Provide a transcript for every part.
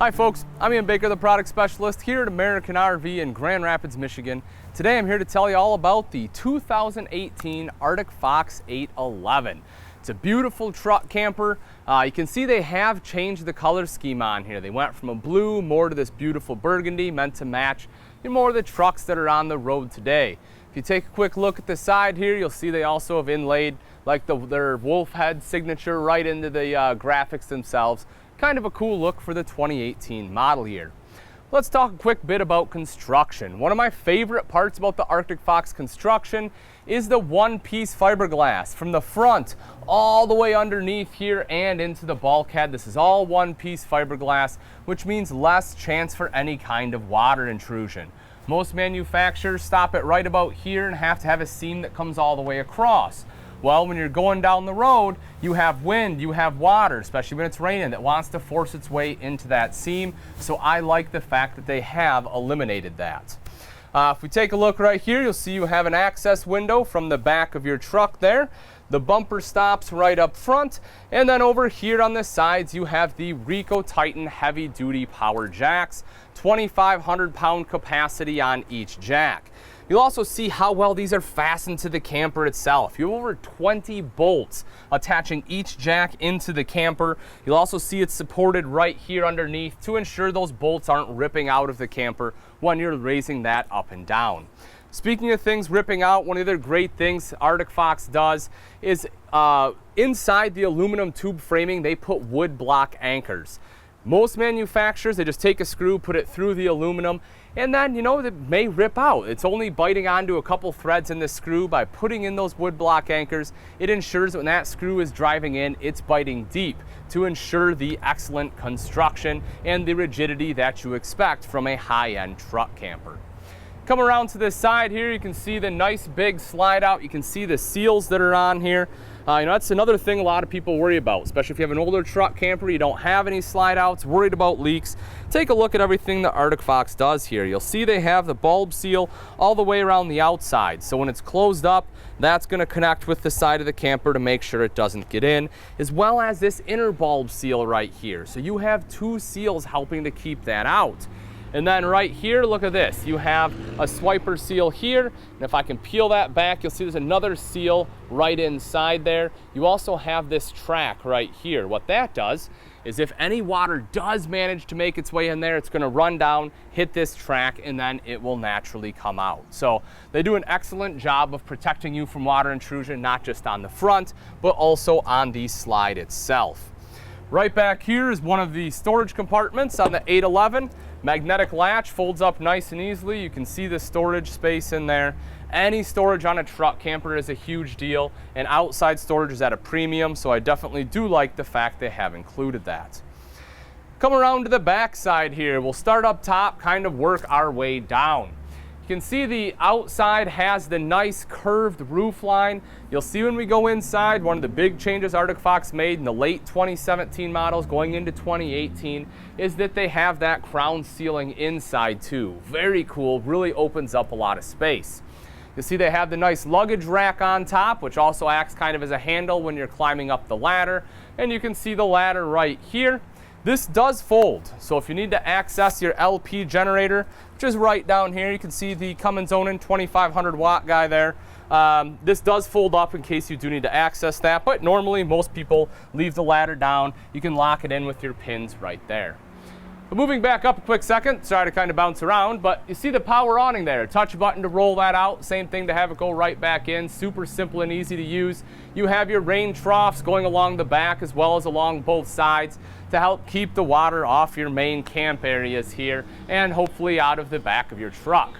Hi folks, I'm Ian Baker, the product specialist here at American RV in Grand Rapids, Michigan. Today I'm here to tell you all about the 2018 Arctic Fox 811. It's a beautiful truck camper. You can see they have changed the color scheme on here. They went from a blue more to this beautiful burgundy, meant to match more of the trucks that are on the road today. If you take a quick look at the side here, you'll see they also have inlaid like their wolf head signature right into the graphics themselves. Kind of a cool look for the 2018 model year. Let's talk a quick bit about construction. One of my favorite parts about the Arctic Fox construction is the one-piece fiberglass from the front all the way underneath here and into the bulkhead. This is all one-piece fiberglass, which means less chance for any kind of water intrusion. Most manufacturers stop it right about here and have to have a seam that comes all the way across. Well, when you're going down the road, you have wind, you have water, especially when it's raining, that wants to force its way into that seam. So I like the fact that they have eliminated that. If we take a look right here, you'll see you have an access window from the back of your truck there. The bumper stops right up front, and then over here on the sides you have the Rico Titan heavy duty power jacks, 2,500 pound capacity on each jack. You'll also see how well these are fastened to the camper itself. You have over 20 bolts attaching each jack into the camper. You'll also see it's supported right here underneath to ensure those bolts aren't ripping out of the camper when you're raising that up and down. Speaking of things ripping out, one of the other great things Arctic Fox does is inside the aluminum tube framing, they put wood block anchors. Most manufacturers, they just take a screw, put it through the aluminum, and then, it may rip out. It's only biting onto a couple threads in the screw. By putting in those wood block anchors, it ensures that when that screw is driving in, it's biting deep to ensure the excellent construction and the rigidity that you expect from a high-end truck camper. Come around to this side here, you can see the nice big slide out. You can see the seals that are on here. That's another thing a lot of people worry about, especially if you have an older truck camper, you don't have any slide outs, worried about leaks. Take a look at everything that Arctic Fox does here. You'll see they have the bulb seal all the way around the outside. So when it's closed up, that's going to connect with the side of the camper to make sure it doesn't get in, as well as this inner bulb seal right here. So you have two seals helping to keep that out. And then right here, look at this. You have a swiper seal here. And if I can peel that back, you'll see there's another seal right inside there. You also have this track right here. What that does is if any water does manage to make its way in there, it's gonna run down, hit this track, and then it will naturally come out. So they do an excellent job of protecting you from water intrusion, not just on the front, but also on the slide itself. Right back here is one of the storage compartments on the 811. Magnetic latch folds up nice and easily. You can see the storage space in there. Any storage on a truck camper is a huge deal, and outside storage is at a premium, so I definitely do like the fact they have included that. Come around to the back side here. We'll start up top, kind of work our way down. You can see the outside has the nice curved roof line. You'll see when we go inside, one of the big changes Arctic Fox made in the late 2017 models going into 2018 is that they have that crown ceiling inside too. Very cool, really opens up a lot of space. You'll see they have the nice luggage rack on top, which also acts kind of as a handle when you're climbing up the ladder. And you can see the ladder right here. This does fold, so if you need to access your LP generator, which is right down here, you can see the Cummins Onan 2500 watt guy there. This does fold up in case you do need to access that, but normally most people leave the ladder down. You can lock it in with your pins right there. But moving back up a quick second, sorry to kind of bounce around, but you see the power awning there. Touch a button to roll that out, same thing to have it go right back in. Super simple and easy to use. You have your rain troughs going along the back as well as along both sides to help keep the water off your main camp areas here and hopefully out of the back of your truck.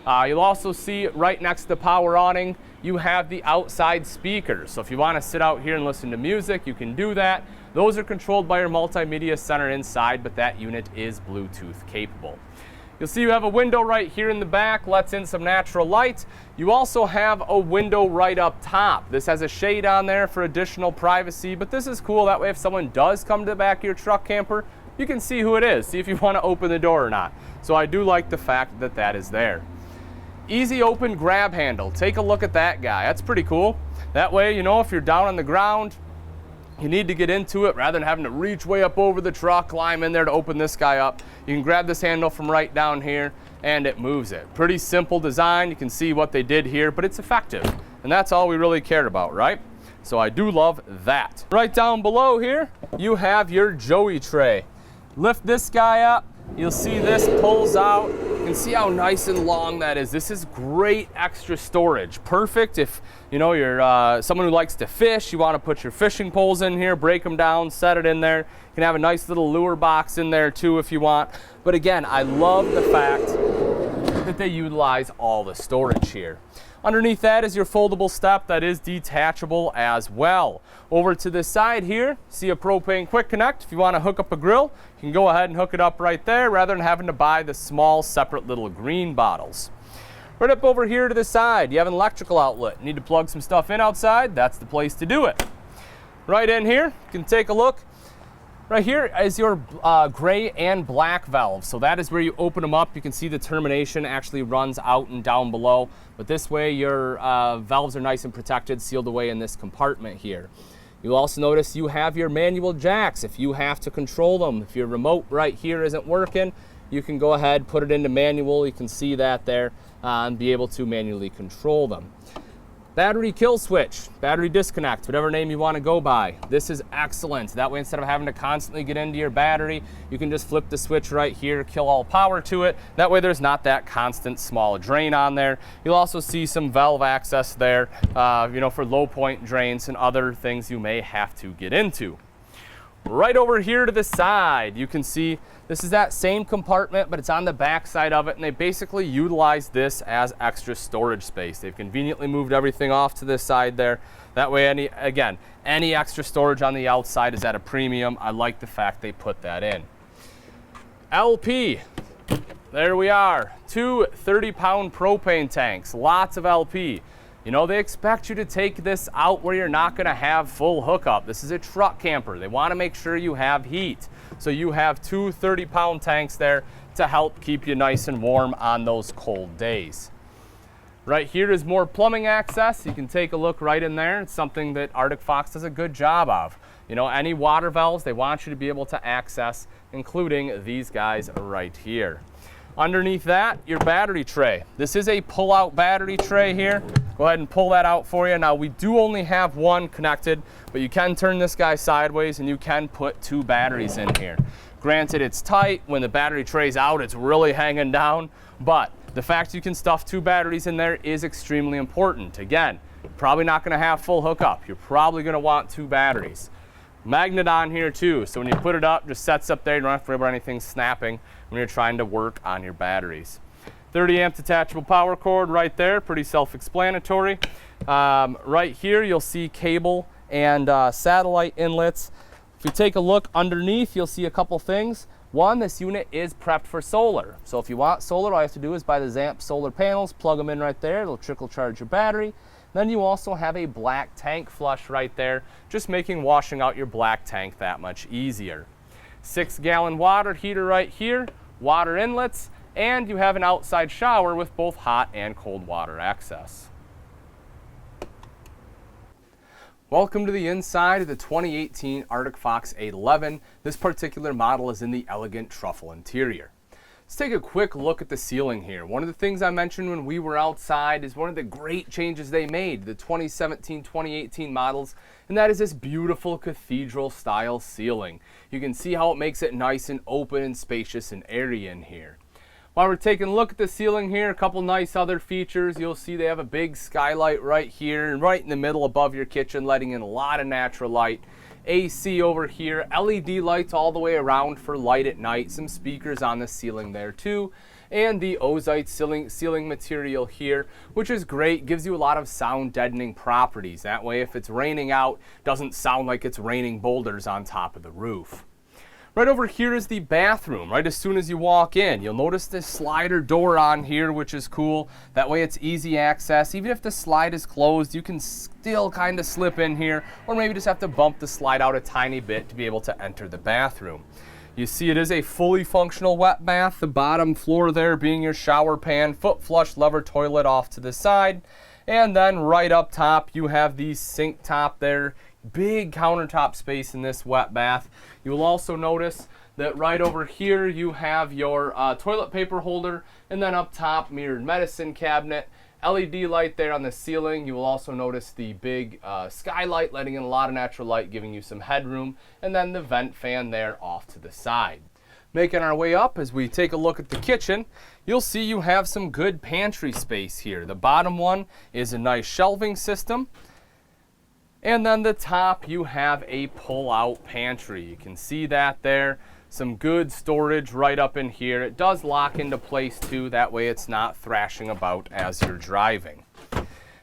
You'll also see right next to the power awning, you have the outside speakers. So if you want to sit out here and listen to music, you can do that. Those are controlled by your multimedia center inside, but that unit is Bluetooth capable. You'll see you have a window right here in the back, lets in some natural light. You also have a window right up top. This has a shade on there for additional privacy, but this is cool. That way if someone does come to the back of your truck camper, you can see who it is, see if you want to open the door or not. So I do like the fact that that is there. Easy open grab handle. Take a look at that guy. That's pretty cool. That way, if you're down on the ground, you need to get into it, rather than having to reach way up over the truck, climb in there to open this guy up, you can grab this handle from right down here and it moves it. Pretty simple design. You can see what they did here, but it's effective. And that's all we really cared about, right? So I do love that. Right down below here, you have your Joey tray. Lift this guy up, you'll see this pulls out. You can see how nice and long that is. This is great extra storage. Perfect if you're someone who likes to fish, you want to put your fishing poles in here, break them down, set it in there. You can have a nice little lure box in there too if you want. But again, I love the fact that they utilize all the storage here. Underneath that is your foldable step that is detachable as well. Over to the side here, see a propane quick connect. If you want to hook up a grill, you can go ahead and hook it up right there rather than having to buy the small separate little green bottles. Right up over here to the side, you have an electrical outlet. You need to plug some stuff in outside, that's the place to do it. Right in here, you can take a look. Right here is your gray and black valve. So that is where you open them up. You can see the termination actually runs out and down below. But this way your valves are nice and protected, sealed away in this compartment here. You'll also notice you have your manual jacks if you have to control them. If your remote right here isn't working, you can go ahead, put it into manual. You can see that there and be able to manually control them. Battery kill switch, battery disconnect, whatever name you want to go by. This is excellent. That way, instead of having to constantly get into your battery, you can just flip the switch right here, kill all power to it. That way there's not that constant small drain on there. You'll also see some valve access there, for low point drains and other things you may have to get into. Right over here to the side, you can see this is that same compartment, but it's on the back side of it, and they basically utilize this as extra storage space. They've conveniently moved everything off to this side there. That way, any extra storage on the outside is at a premium. I like the fact they put that in. LP, there we are. 2 30-pound propane tanks, lots of LP. They expect you to take this out where you're not going to have full hookup. This is a truck camper. They want to make sure you have heat. So you have 2 30-pound tanks there to help keep you nice and warm on those cold days. Right here is more plumbing access. You can take a look right in there. It's something that Arctic Fox does a good job of. Any water valves they want you to be able to access, including these guys right here. Underneath that, your battery tray. This is a pull-out battery tray here. Go ahead and pull that out for you. Now, we do only have one connected, but you can turn this guy sideways and you can put 2 batteries in here. Granted, it's tight. When the battery tray's out, it's really hanging down, but the fact you can stuff 2 batteries in there is extremely important. Again, you're probably not going to have full hookup. You're probably going to want 2 batteries. Magnet on here too, so when you put it up, just sets up there. You don't have to worry about anything snapping when you're trying to work on your batteries. 30 amp detachable power cord right there, pretty self-explanatory. Right here you'll see cable and satellite inlets. If you take a look underneath, you'll see a couple things. One, this unit is prepped for solar. So if you want solar, all you have to do is buy the Zamp solar panels, plug them in right there. It'll trickle charge your battery. Then you also have a black tank flush right there, just making washing out your black tank that much easier. 6-gallon water heater right here, water inlets, and you have an outside shower with both hot and cold water access. Welcome to the inside of the 2018 Arctic Fox 811. This particular model is in the elegant truffle interior. Let's take a quick look at the ceiling here. One of the things I mentioned when we were outside is one of the great changes they made, the 2017-2018 models, and that is this beautiful cathedral style ceiling. You can see how it makes it nice and open and spacious and airy in here. While we're taking a look at the ceiling here, a couple nice other features. You'll see they have a big skylight right here and right in the middle above your kitchen, letting in a lot of natural light. AC over here, LED lights all the way around for light at night, some speakers on the ceiling there too, and the ozite ceiling material here, which is great, gives you a lot of sound deadening properties. That way if it's raining out, it doesn't sound like it's raining boulders on top of the roof. Right over here is the bathroom. Right as soon as you walk in, you'll notice this slider door on here, which is cool. That way it's easy access. Even if the slide is closed, you can still kind of slip in here, or maybe just have to bump the slide out a tiny bit to be able to enter the bathroom. You see it is a fully functional wet bath, the bottom floor there being your shower pan, foot flush lever toilet off to the side. And then right up top, you have the sink top there, Big countertop space in this wet bath. You will also notice that right over here you have your toilet paper holder, and then up top, mirrored medicine cabinet, LED light there on the ceiling. You will also notice the big skylight letting in a lot of natural light, giving you some headroom, and then the vent fan there off to the side. Making our way up, as we take a look at the kitchen, you'll see you have some good pantry space here. The bottom one is a nice shelving system. And then the top, you have a pull-out pantry. You can see that there. Some good storage right up in here. It does lock into place too. That way it's not thrashing about as you're driving.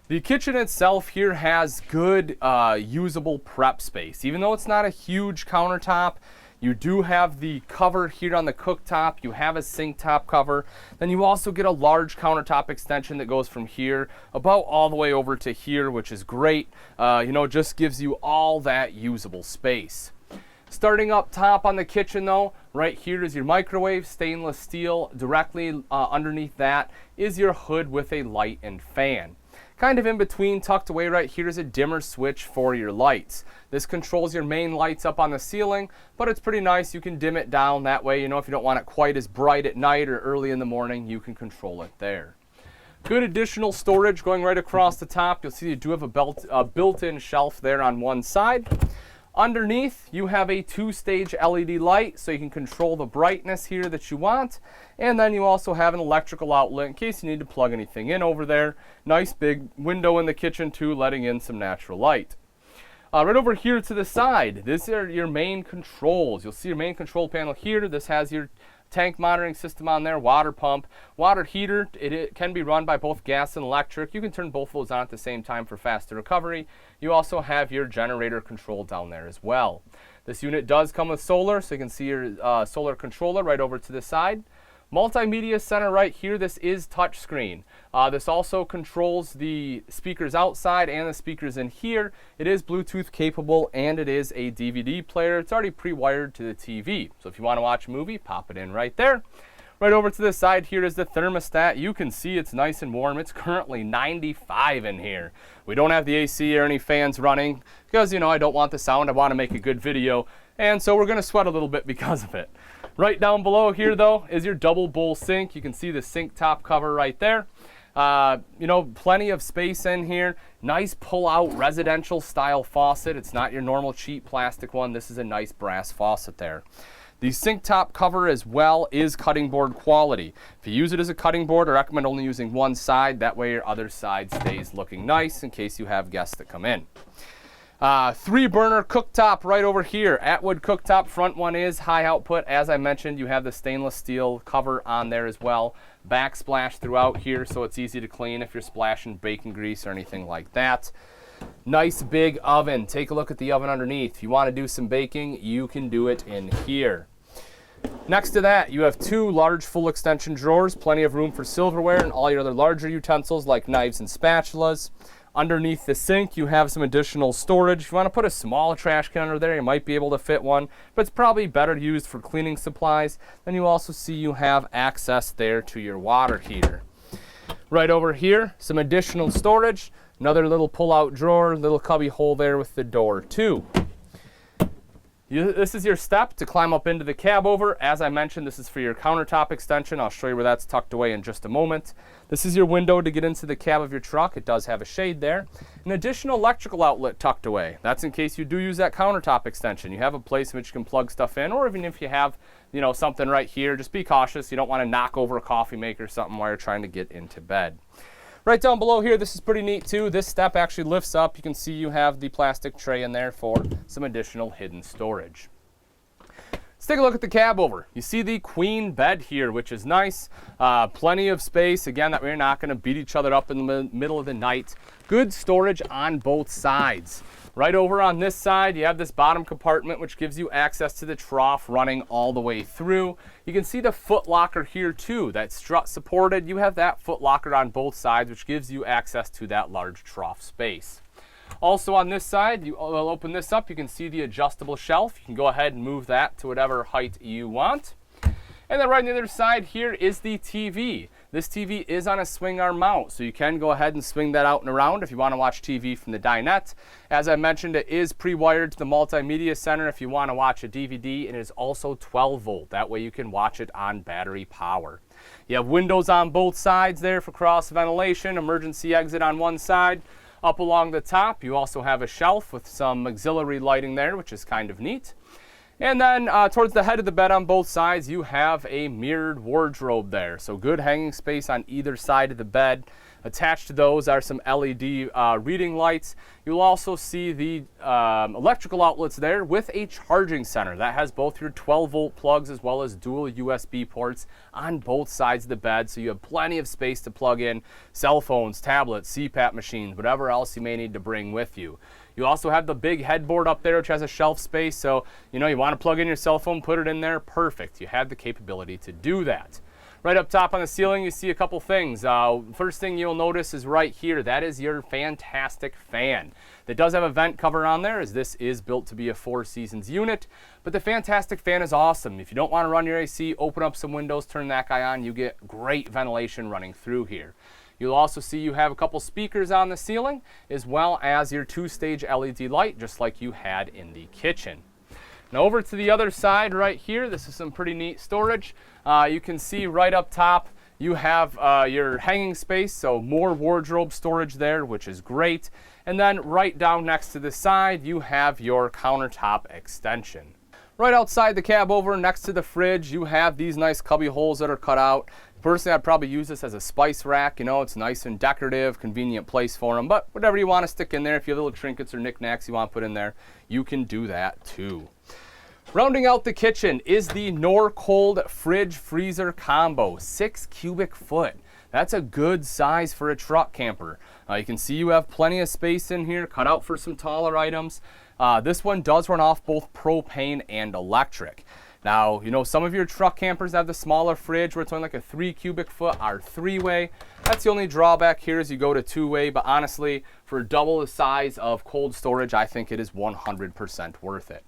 The kitchen itself here has good usable prep space. Even though it's not a huge countertop, you do have the cover here on the cooktop. You have a sink top cover. Then you also get a large countertop extension that goes from here about all the way over to here, which is great. Just gives you all that usable space. Starting up top on the kitchen though, right here is your microwave, stainless steel. Directly underneath that is your hood with a light and fan. Kind of in between, tucked away right here, is a dimmer switch for your lights. This controls your main lights up on the ceiling, but it's pretty nice. You can dim it down that way. If you don't want it quite as bright at night or early in the morning, you can control it there. Good additional storage going right across the top. You'll see you do have a built-in shelf there on one side. Underneath, you have a 2-stage LED light, so you can control the brightness here that you want. And then you also have an electrical outlet in case you need to plug anything in over there. Nice big window in the kitchen too, letting in some natural light. Right over here to the side, these are your main controls. You'll see your main control panel here. This has your tank monitoring system on there, water pump, water heater. It can be run by both gas and electric. You can turn both of those on at the same time for faster recovery. You also have your generator control down there as well. This unit does come with solar, so you can see your solar controller right over to the side. Multimedia center right here, this is touchscreen. This also controls the speakers outside and the speakers in here. It is Bluetooth capable and it is a DVD player. It's already pre-wired to the TV. So if you want to watch a movie, pop it in right there. Right over to the side here is the thermostat. You can see it's nice and warm. It's currently 95 in here. We don't have the AC or any fans running because, I don't want the sound. I want to make a good video. And so we're going to sweat a little bit because of it. Right down below here, though, is your double bowl sink. You can see the sink top cover right there. Plenty of space in here. Nice pull-out residential style faucet. It's not your normal cheap plastic one. This is a nice brass faucet there. The sink top cover as well is cutting board quality. If you use it as a cutting board, I recommend only using one side. That way your other side stays looking nice in case you have guests that come in. 3-burner cooktop right over here. Atwood cooktop. Front one is high output. As I mentioned, you have the stainless steel cover on there as well. Backsplash throughout here, so it's easy to clean if you're splashing bacon grease or anything like that. Nice big oven. Take a look at the oven underneath. If you want to do some baking, you can do it in here. Next to that, you have 2 large full extension drawers. Plenty of room for silverware and all your other larger utensils like knives and spatulas. Underneath the sink, you have some additional storage. If you want to put a small trash can under there, you might be able to fit one, but it's probably better used for cleaning supplies. Then you also see you have access there to your water heater. Right over here, some additional storage. Another little pull-out drawer, little cubby hole there with the door too. This is your step to climb up into the cab over. As I mentioned, this is for your countertop extension. I'll show you where that's tucked away in just a moment. This is your window to get into the cab of your truck. It does have a shade there. An additional electrical outlet tucked away. That's in case you do use that countertop extension. You have a place in which you can plug stuff in, or even if you have, something right here, just be cautious. You don't want to knock over a coffee maker or something while you're trying to get into bed. Right down below here, this is pretty neat too. This step actually lifts up. You can see you have the plastic tray in there for some additional hidden storage. Let's take a look at the cab over. You see the queen bed here, which is nice. Plenty of space. Again, that we're not going to beat each other up in the middle of the night. Good storage on both sides. Right over on this side, you have this bottom compartment, which gives you access to the trough running all the way through. You can see the foot locker here too. That's strut supported. You have that foot locker on both sides, which gives you access to that large trough space. Also on this side, you'll open this up. You can see the adjustable shelf. You can go ahead and move that to whatever height you want. And then right on the other side here is the TV. This TV is on a swing arm mount, so you can go ahead and swing that out and around if you want to watch TV from the dinette. As I mentioned, it is pre-wired to the multimedia center if you want to watch a DVD, and it is also 12 volt. That way you can watch it on battery power. You have windows on both sides there for cross ventilation, emergency exit on one side. Up along the top, you also have a shelf with some auxiliary lighting there, which is kind of neat. And then towards the head of the bed on both sides, you have a mirrored wardrobe there. So good hanging space on either side of the bed. Attached to those are some LED reading lights. You'll also see the electrical outlets there with a charging center. That has both your 12 volt plugs as well as dual USB ports on both sides of the bed. So you have plenty of space to plug in cell phones, tablets, CPAP machines, whatever else you may need to bring with you. You also have the big headboard up there, which has a shelf space. So, you want to plug in your cell phone, put it in there, perfect. You have the capability to do that. Right up top on the ceiling, you see a couple things. First thing you'll notice is right here. That is your fantastic fan. That does have a vent cover on there, as this is built to be a 4 seasons unit. But the fantastic fan is awesome. If you don't want to run your AC, open up some windows, turn that guy on. You get great ventilation running through here. You'll also see you have a couple speakers on the ceiling, as well as your 2-stage LED light, just like you had in the kitchen. Now over to the other side right here, this is some pretty neat storage. You can see right up top, you have your hanging space, so more wardrobe storage there, which is great. And then right down next to the side, you have your countertop extension. Right outside the cab over next to the fridge, you have these nice cubby holes that are cut out. Personally, I'd probably use this as a spice rack. It's nice and decorative, convenient place for them. But whatever you want to stick in there, if you have little trinkets or knickknacks you want to put in there, you can do that too. Rounding out the kitchen is the Norcold fridge freezer combo, 6 cubic foot. That's a good size for a truck camper. You can see you have plenty of space in here, cut out for some taller items. This one does run off both propane and electric. Now, some of your truck campers have the smaller fridge where it's only like a 3 cubic foot or 3-way. That's the only drawback here is you go to 2-way, but honestly, for double the size of cold storage, I think it is 100% worth it.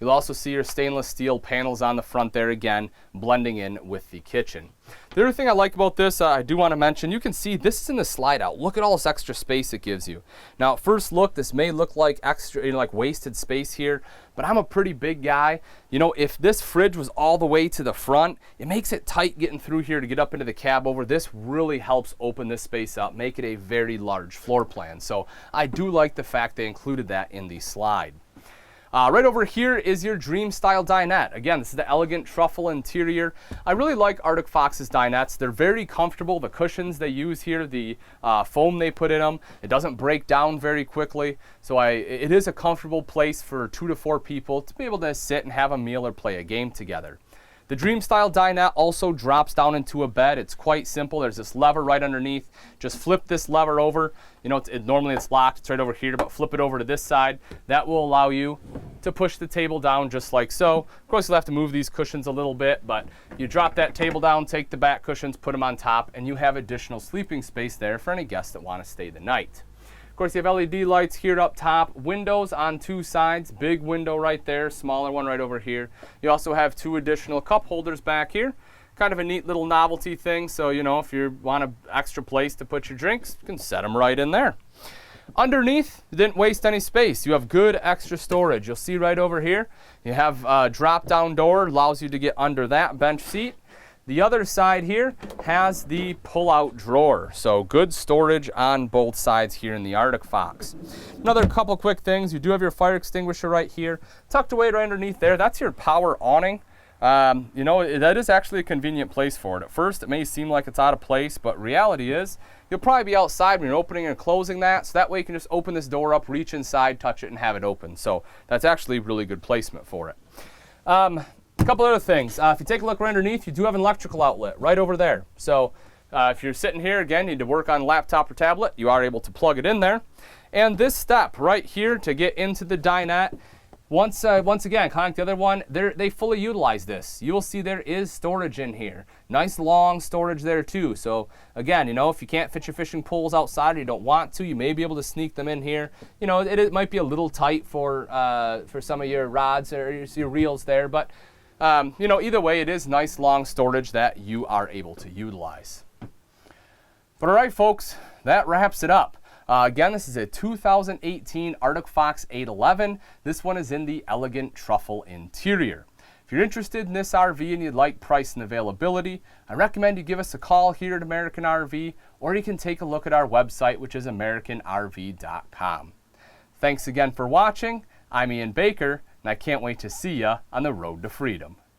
You'll also see your stainless steel panels on the front there again, blending in with the kitchen. The other thing I like about this, I do want to mention, you can see this is in the slide out. Look at all this extra space it gives you. Now, at first look, this may look like extra, like wasted space here, but I'm a pretty big guy. If this fridge was all the way to the front, it makes it tight getting through here to get up into the cab over. This really helps open this space up, make it a very large floor plan. So I do like the fact they included that in the slide. Right over here is your dream style dinette. Again, this is the elegant truffle interior. I really like Arctic Fox's dinettes. They're very comfortable. The cushions they use here, the foam they put in them, it doesn't break down very quickly. So it is a comfortable place for 2 to 4 people to be able to sit and have a meal or play a game together. The Dream Style dinette also drops down into a bed. It's quite simple. There's this lever right underneath. Just flip this lever over. Normally it's locked. It's right over here, but flip it over to this side. That will allow you to push the table down just like so. Of course, you'll have to move these cushions a little bit, but you drop that table down, take the back cushions, put them on top, and you have additional sleeping space there for any guests that want to stay the night. Of course, you have LED lights here up top, windows on 2 sides, big window right there, smaller one right over here. You also have 2 additional cup holders back here. Kind of a neat little novelty thing, so if you want an extra place to put your drinks, you can set them right in there. Underneath, you didn't waste any space. You have good extra storage. You'll see right over here, you have a drop-down door, allows you to get under that bench seat. The other side here has the pull-out drawer, so good storage on both sides here in the Arctic Fox. Another couple quick things, you do have your fire extinguisher right here, tucked away right underneath there. That's your power awning. That is actually a convenient place for it. At first, it may seem like it's out of place, but reality is you'll probably be outside when you're opening and closing that, so that way you can just open this door up, reach inside, touch it, and have it open. So that's actually really good placement for it. A couple other things. If you take a look right underneath, you do have an electrical outlet right over there. So if you're sitting here, again, you need to work on laptop or tablet, you are able to plug it in there. And this step right here to get into the dinette, once again, kind of like the other one, they fully utilize this. You will see there is storage in here. Nice long storage there too. So again, if you can't fit your fishing poles outside or you don't want to, you may be able to sneak them in here. It might be a little tight for some of your rods or your reels there, but either way, it is nice long storage that you are able to utilize. But all right, folks, that wraps it up. Again, this is a 2018 Arctic Fox 811. This one is in the elegant truffle interior. If you're interested in this RV and you'd like price and availability, I recommend you give us a call here at American RV, or you can take a look at our website, which is americanrv.com. Thanks again for watching. I'm Ian Baker, and I can't wait to see you on the road to freedom.